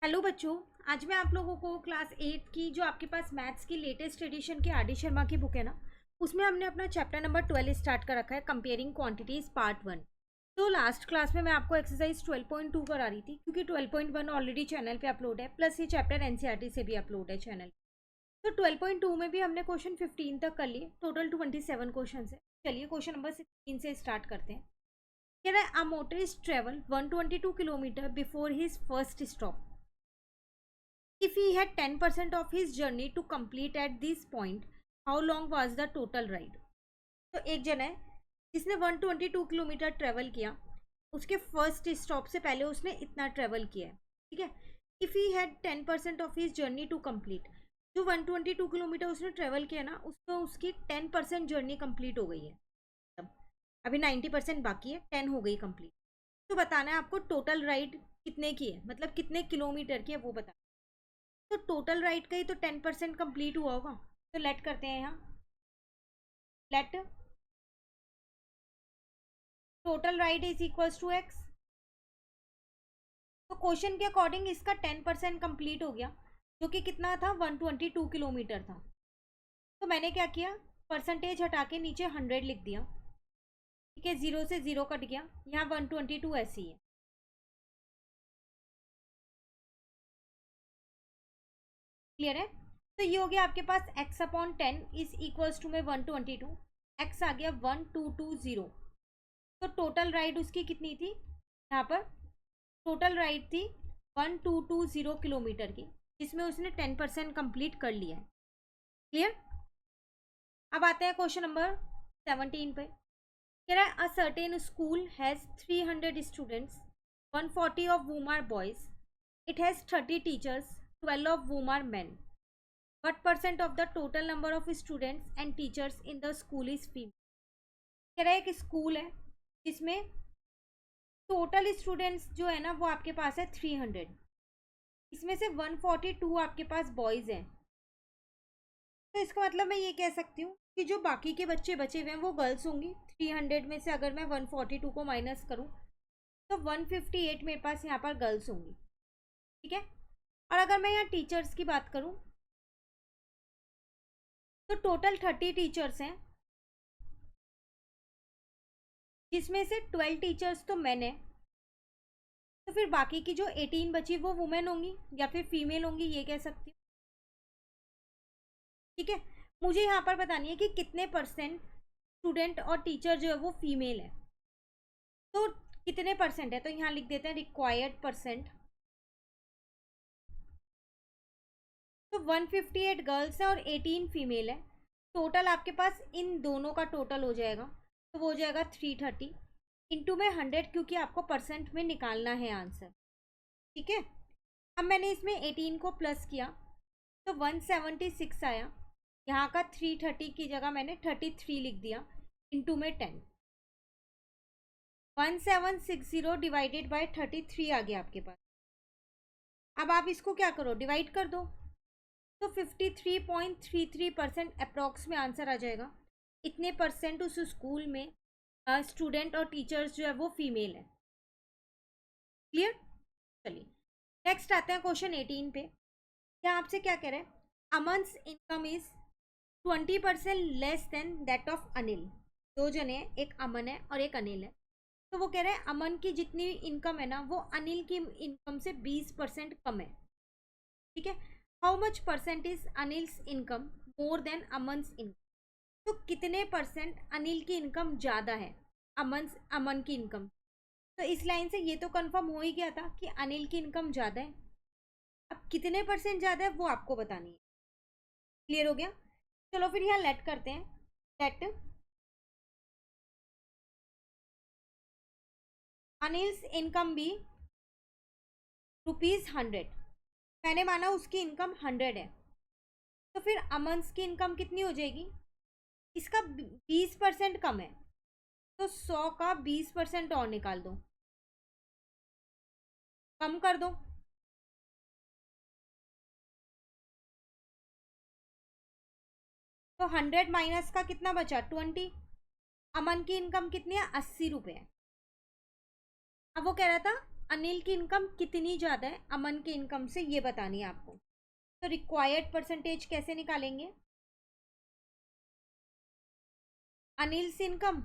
Hello बच्चों। आज मैं आप लोगों को क्लास 8 की जो आपके पास मैथ्स की लेटेस्ट एडिशन की आर डी शर्मा की बुक है ना, उसमें हमने अपना चैप्टर नंबर 12 स्टार्ट कर रखा है, कंपेयरिंग क्वांटिटीज पार्ट 1। तो लास्ट क्लास में मैं आपको एक्सरसाइज 12.2 करा रही थी, क्योंकि 12.1 ऑलरेडी चैनल पे अपलोड है, प्लस ये चैप्टर एनसीईआरटी से भी अपलोड है चैनल। तो 12.2 में भी हमने क्वेश्चन 15 तक कर लिए, टोटल 27 क्वेश्चन है। चलिए क्वेश्चन नंबर 16 से स्टार्ट करते हैं। कह रहा है a motorist travel 122 kilometre before his first stop. If he had 10% of his journey to complete at this point, how long was the total ride? तो एक जन है जिसने 122 किलोमीटर ट्रेवल किया, उसके फर्स्ट स्टॉप से पहले उसने इतना ट्रेवल किया है, ठीक है। If he had 10% of his journey to complete, जो 122 किलोमीटर उसने ट्रेवल किया ना, उसमें उसकी 10% जर्नी कंप्लीट हो गई है। अभी 90% बाकी है, 10 हो गई कंप्लीट। तो बताना है आपको टोटल राइड कितने की है, मतलब कितने किलोमीटर की है वो बताना। तो टोटल राइट का ही तो 10% कंप्लीट हुआ होगा। तो लेट करते हैं यहाँ, let total right is equals to x. तो क्वेश्चन के अकॉर्डिंग इसका 10% कंप्लीट हो गया, जो कि कितना था, 122 किलोमीटर था। तो मैंने क्या किया, परसेंटेज हटा के नीचे 100 लिख दिया, ठीक है। 0 से 0 कट गया, यहाँ 122 ऐसी है, क्लियर है। तो ये हो गया आपके पास x upon 10 is equals to में 122, x आ गया 1220। तो टोटल राइड उसकी कितनी थी, यहाँ पर टोटल राइड थी 1220 किलोमीटर की, जिसमें उसने 10% कंप्लीट कर लिया है, क्लियर। अब आते हैं क्वेश्चन नंबर 17 पे। कह रहा है a certain school has 300 students, 140 of whom are boys, it has 30 teachers, 12 of whom are men. What percent of the total number of students and teachers in the school is female? कह रहा है एक school है जिसमें total students जो है ना वो आपके पास है 300, इसमें से 142 आपके पास बॉयज़ हैं। तो इसका मतलब मैं ये कह सकती हूँ कि जो बाकी के बच्चे बचे हुए हैं वो गर्ल्स होंगी। 300 में से अगर मैं 142 को माइनस करूँ तो 158 मेरे पास यहाँ पर गर्ल्स होंगी, ठीक है। और अगर मैं यहाँ टीचर्स की बात करूँ तो टोटल 30 टीचर्स हैं, जिसमें से 12 टीचर्स तो मैन है। तो फिर बाकी की जो 18 बची वो वुमेन होंगी या फिर फीमेल होंगी, ये कह सकती हूँ, ठीक है। मुझे यहाँ पर बतानी है कि कितने परसेंट स्टूडेंट और टीचर जो है वो फीमेल है। तो कितने परसेंट है, तो यहाँ लिख देते हैं रिक्वायर्ड परसेंट। तो 158 गर्ल्स है और 18 फीमेल है। टोटल आपके पास इन दोनों का टोटल हो जाएगा, तो वो हो जाएगा 330 इंटू में 100, क्योंकि आपको परसेंट में निकालना है आंसर, ठीक है। अब मैंने इसमें 18 को प्लस किया तो 176 आया। यहाँ का 330 की जगह मैंने 33 लिख दिया, इंटू में 10। 1760 डिवाइडेड बाय 33 आ गया आपके पास। अब आप इसको क्या करो, डिवाइड कर दो, तो 53.33% अप्रॉक्स में आंसर आ जाएगा। इतने परसेंट उस स्कूल में स्टूडेंट और टीचर्स जो है वो फीमेल है, क्लियर। चलिए नेक्स्ट आते हैं क्वेश्चन 18 पे। क्या आपसे क्या कह रहे हैं, Aman's income is 20% less than that of Anil. दो जने हैं, एक अमन है और एक अनिल है। तो वो कह रहे हैं अमन की जितनी इनकम है ना वो अनिल की इनकम से 20% कम है, ठीक है। How much percent is Anil's income more than Aman's income. तो कितने परसेंट अनिल की इनकम ज़्यादा है अमन की इनकम। तो इस लाइन से ये तो कंफर्म हो ही गया था कि अनिल की इनकम ज़्यादा है। अब कितने परसेंट ज़्यादा है वो आपको बतानी है, क्लियर हो गया। चलो फिर यहाँ लेट करते हैं, लेट अनिल्स इनकम भी ₹100। मैंने माना उसकी इनकम 100 है, तो फिर अमन्स की इनकम कितनी हो जाएगी, इसका 20% कम है, तो 100 का 20% और निकाल दो, कम कर दो। तो 100 माइनस का कितना बचा, 20। अमन की इनकम कितनी है, 80 रुपये है। अब वो कह रहा था अनिल की इनकम कितनी ज़्यादा है अमन की इनकम से, ये बतानी है आपको। तो रिक्वायर्ड परसेंटेज कैसे निकालेंगे? अनिल से इनकम,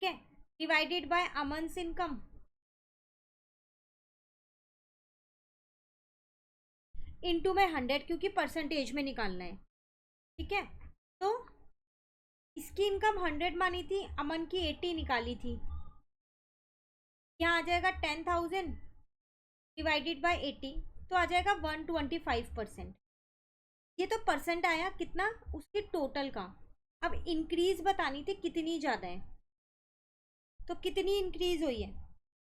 ठीक है, डिवाइडेड बाय अमन से इनकम इनटू में 100, क्योंकि परसेंटेज में निकालना है, ठीक है। तो इसकी इनकम 100 मानी थी, अमन की 80 निकाली थी। यहाँ आ जाएगा 10,000 डिवाइडेड बाय 80, तो आ जाएगा 125%। ये तो परसेंट आया कितना उसकी टोटल का। अब इंक्रीज बतानी थी कितनी ज़्यादा है, तो कितनी इंक्रीज हुई है,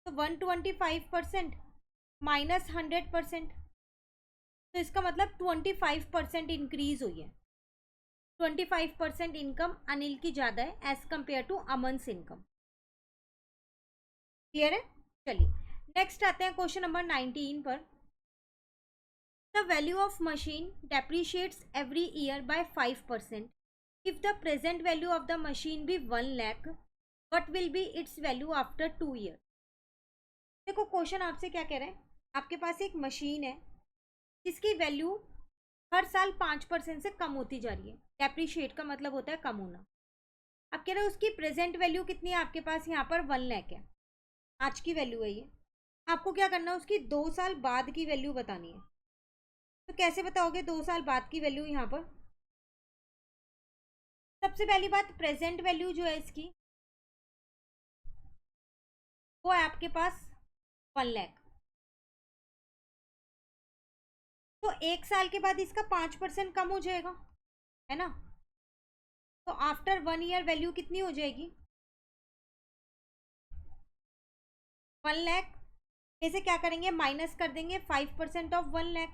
तो 125% माइनस 100%, तो इसका मतलब 25% इंक्रीज हुई है। 25% इनकम अनिल की ज़्यादा है as compare to Aman's income. Clear है? चलिए नेक्स्ट आते हैं क्वेश्चन नंबर 19 पर। The value of machine depreciates every year by 5%। If the present value of the machine be 1 lakh, what will be its value after 2 year. देखो question आपसे क्या कह रहे हैं, आपके पास एक मशीन है जिसकी वैल्यू हर साल 5% से कम होती जा रही है। डेप्रिशिएट का मतलब होता है कम होना। अब कह रहे हैं उसकी प्रेजेंट वैल्यू कितनी है आपके पास, यहाँ पर 1 लाख है, आज की वैल्यू है ये। आपको क्या करना है, उसकी 2 साल बाद की वैल्यू बतानी है। तो कैसे बताओगे 2 साल बाद की वैल्यू? यहाँ पर सबसे पहली बात, प्रेजेंट वैल्यू जो है इसकी वो है आपके पास 1 लाख। तो 1 साल के बाद इसका 5% कम हो जाएगा, है ना। तो आफ्टर 1 ईयर वैल्यू कितनी हो जाएगी, 1 लाख। इसे क्या करेंगे, माइनस कर देंगे 5% ऑफ 1 लाख,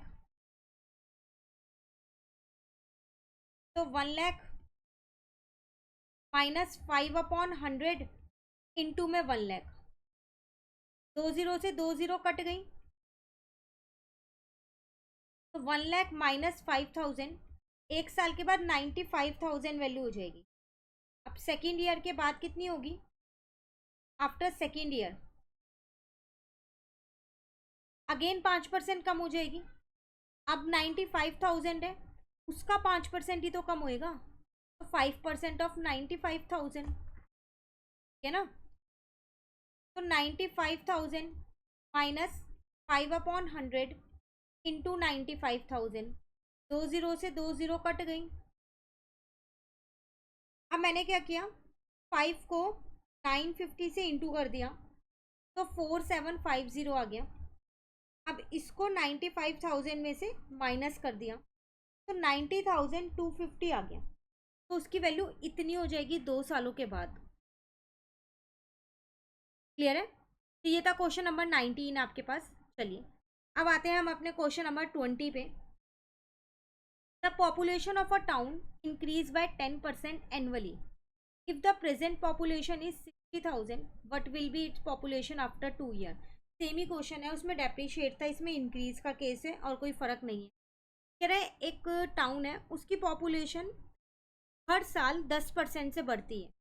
तो 1 लाख माइनस 5/100 इंटू में 1 लाख। 2 जीरो से 2 जीरो कट गई, तो 1 लाख माइनस 5,000, 1 साल के बाद 95,000 वैल्यू हो जाएगी। अब सेकेंड ईयर के बाद कितनी होगी, आफ्टर सेकेंड ईयर अगेन 5% कम हो जाएगी। अब 95,000 है, उसका 5% ही तो कम होएगा, तो 5% ऑफ 95,000, है ना। तो 95,000 माइनस 5/100 इंटू 95,000, 2 जीरो से 2 जीरो कट गई। अब मैंने क्या किया, 5 को 950 से इंटू कर दिया, तो 4750 आ गया। अब इसको 95,000 में से माइनस कर दिया, तो 90,250 आ गया। तो उसकी वैल्यू इतनी हो जाएगी 2 सालों के बाद। क्लियर है? तो ये था क्वेश्चन नंबर 19 आपके पास। चलिए अब आते हैं हम अपने क्वेश्चन नंबर 20 पे। The population of a town increase by 10% annually. If the present population is 60,000, what will be its population after 2 year. Same he question है, उसमें डेप्रिशिएट था, इसमें इंक्रीज का केस है और कोई फर्क नहीं है। कह रहे एक टाउन है, उसकी पॉपुलेशन हर साल 10% से बढ़ती है।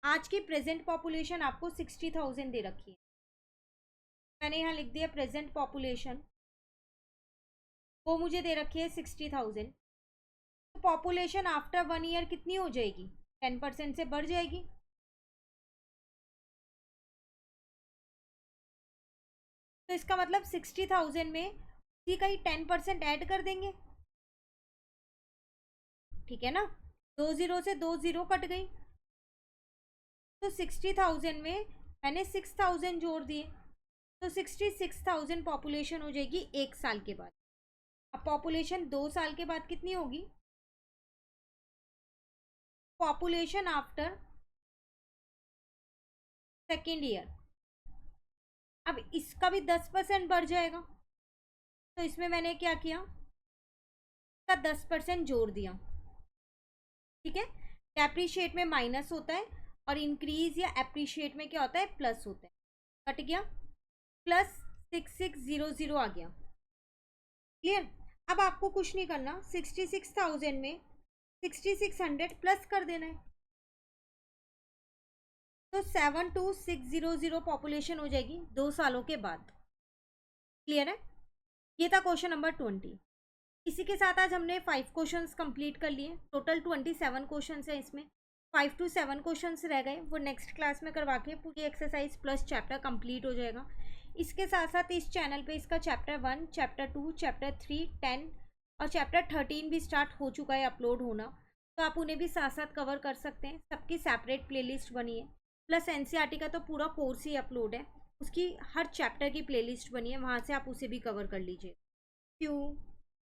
आज की प्रेजेंट पॉपुलेशन आपको 60,000 दे रखी है। मैंने यहाँ लिख दिया प्रेजेंट पॉपुलेशन, वो मुझे दे रखी है 60,000। तो पॉपुलेशन आफ्टर 1 ईयर कितनी हो जाएगी, 10% से बढ़ जाएगी। तो इसका मतलब 60,000 में उसी का ही 10% ऐड कर देंगे, ठीक है ना। 2 जीरो से 2 जीरो कट गई, तो 60,000 में मैंने 6,000 जोड़ दिए, तो 66,000 पॉपुलेशन हो जाएगी 1 साल के बाद। अब पॉपुलेशन 2 साल के बाद कितनी होगी, पॉपुलेशन आफ्टर सेकेंड ईयर। अब इसका भी 10% बढ़ जाएगा, तो इसमें मैंने क्या किया, इसका 10% जोड़ दिया, ठीक है। डेप्रीशिएट में माइनस होता है और इंक्रीज या एप्रिशिएट में क्या होता है, प्लस होता है। कट गया, प्लस 6600 आ गया। क्लियर? अब आपको कुछ नहीं करना, 66,000 में 6600 प्लस कर देना है। तो 72600 पॉपुलेशन हो जाएगी 2 सालों के बाद। क्लियर है? ये था क्वेश्चन नंबर 20। इसी के साथ आज हमने 5 क्वेश्चंस कंप्लीट कर लिए। टोटल 27 क्वेश्चंस हैं इसमें। 5 to 7 क्वेश्चंस रह गए, वो नेक्स्ट क्लास में करवा के पूरी एक्सरसाइज प्लस चैप्टर कंप्लीट हो जाएगा। इसके साथ साथ इस चैनल पे इसका चैप्टर 1, चैप्टर 2, चैप्टर 3, 10 और चैप्टर 13 भी स्टार्ट हो चुका है अपलोड होना, तो आप उन्हें भी साथ साथ कवर कर सकते हैं। सबकी सेपरेट प्लेलिस्ट बनी है, प्लस एनसीईआरटी का तो पूरा कोर्स ही अपलोड है, उसकी हर चैप्टर की प्लेलिस्ट बनी है, वहाँ से आप उसे भी कवर कर लीजिए। Thank you.